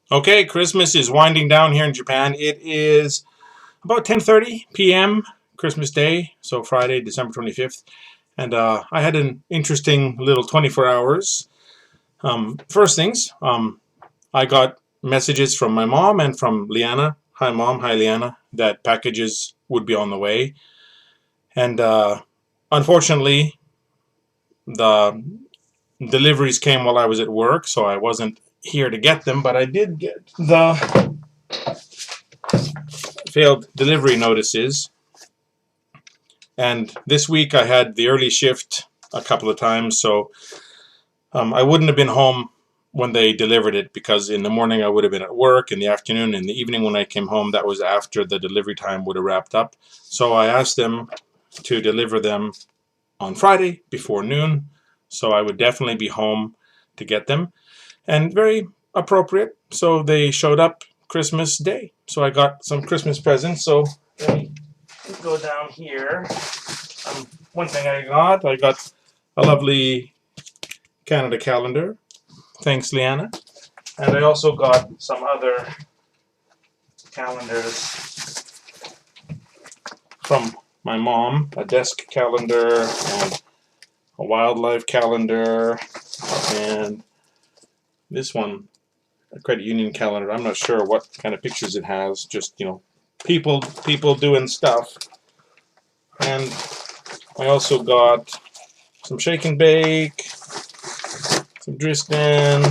Okay, Christmas is winding down here in Japan. It is about 10:30 p.m. Christmas Day, so Friday, December 25th, and I had an interesting little 24 hours. First things, I got messages from my mom and from Liana. Hi, mom. Hi, Liana. That packages would be on the way, and unfortunately, the deliveries came while I was at work, so I wasn't here to get them. But I did get the failed delivery notices. And this week I had the early shift a couple of times, so I wouldn't have been home when they delivered it because in the morning I would have been at work, in the afternoon, in the evening when I came home, that was after the delivery time would have wrapped up. So I asked them to deliver them on Friday before noon, so I would definitely be home to get them. And very appropriate, so they showed up Christmas Day. So I got some Christmas presents, so let me go down here. One thing I got a lovely Canada calendar. Thanks, Liana. And I also got some other calendars from my mom, a desk calendar and a wildlife calendar, and this one, a credit union calendar. I'm not sure what kind of pictures it has, just, people doing stuff. And I also got some shake and bake, some Dristan,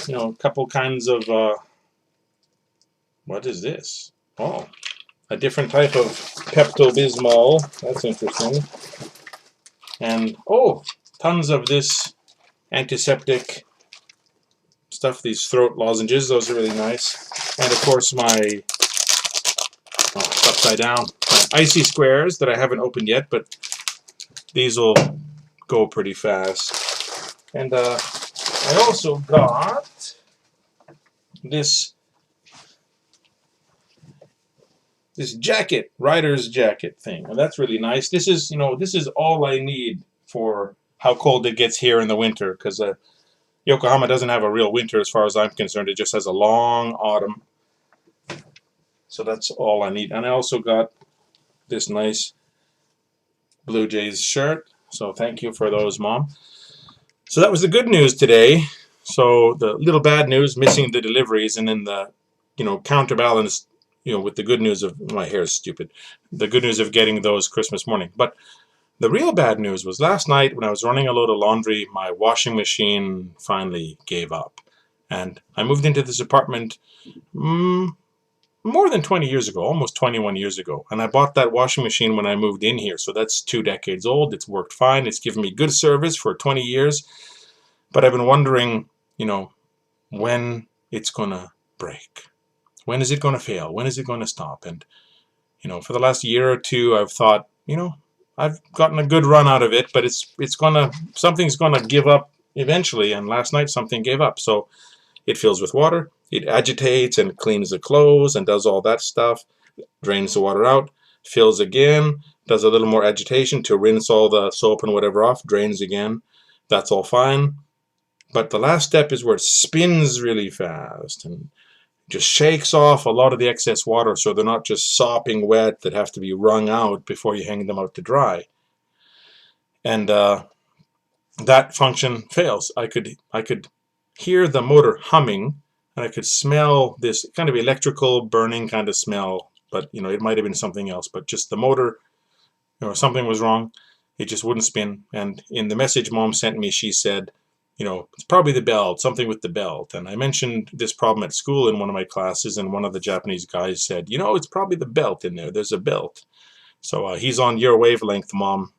a couple kinds of, what is this? Oh, a different type of Pepto-Bismol. That's interesting. And, oh, tons of this antiseptic stuff, these throat lozenges. Those are really nice. And, of course, my, it's upside down, my icy squares that I haven't opened yet, but these will go pretty fast. And I also got this jacket, rider's jacket thing, and that's really nice. This is all I need for how cold it gets here in the winter, because Yokohama doesn't have a real winter as far as I'm concerned. It just has a long autumn, so that's all I need. And I also got this nice Blue Jays shirt, so thank you for those, Mom. So that was the good news today. So the little bad news, missing the deliveries, and then the, counterbalance, with the good news of my hair is stupid, the good news of getting those Christmas morning. But the real bad news was last night when I was running a load of laundry, my washing machine finally gave up. And I moved into this apartment more than 20 years ago, almost 21 years ago. And I bought that washing machine when I moved in here. So that's 2 decades old. It's worked fine. It's given me good service for 20 years. But I've been wondering, when it's going to break. When is it going to fail? When is it going to stop? And, for the last year or two, I've thought, I've gotten a good run out of it, but something's going to give up eventually. And last night something gave up. So it fills with water. It agitates and cleans the clothes and does all that stuff. Drains the water out. Fills again. Does a little more agitation to rinse all the soap and whatever off. Drains again. That's all fine. But the last step is where it spins really fast and just shakes off a lot of the excess water, so they're not just sopping wet that have to be wrung out before you hang them out to dry. And that function fails. I could hear the motor humming, and I could smell this kind of electrical burning kind of smell, but it might have been something else. But just the motor, something was wrong. It just wouldn't spin. And in the message Mom sent me, she said, it's probably the belt, something with the belt. And I mentioned this problem at school in one of my classes, and one of the Japanese guys said, it's probably the belt in there. There's a belt. So he's on your wavelength, Mom.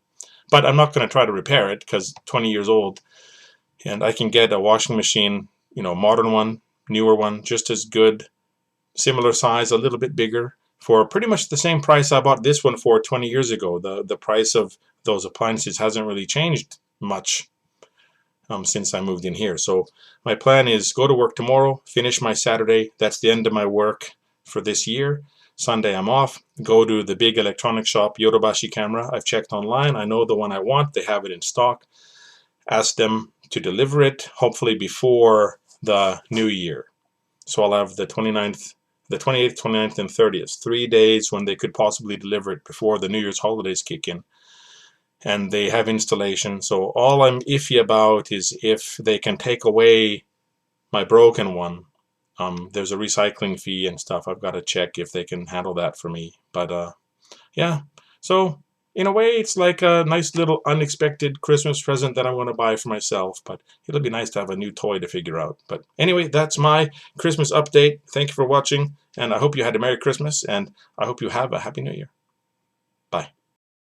But I'm not going to try to repair it because 20 years old. And I can get a washing machine, modern one, newer one, just as good, similar size, a little bit bigger, for pretty much the same price I bought this one for 20 years ago. The price of those appliances hasn't really changed much since I moved in here. So my plan is go to work tomorrow, finish my Saturday. That's the end of my work for this year. Sunday I'm off. Go to the big electronic shop, Yodobashi Camera. I've checked online. I know the one I want. They have it in stock. Ask them to deliver it, hopefully before the new year. So I'll have the 29th, the 28th, 29th, and 30th, 3 days when they could possibly deliver it before the New Year's holidays kick in. And they have installation. So all I'm iffy about is if they can take away my broken one. There's a recycling fee and stuff. I've got to check if they can handle that for me. But yeah, so in a way, it's like a nice little unexpected Christmas present that I'm going to buy for myself. But it'll be nice to have a new toy to figure out. But anyway, that's my Christmas update. Thank you for watching, and I hope you had a Merry Christmas, and I hope you have a Happy New Year. Bye.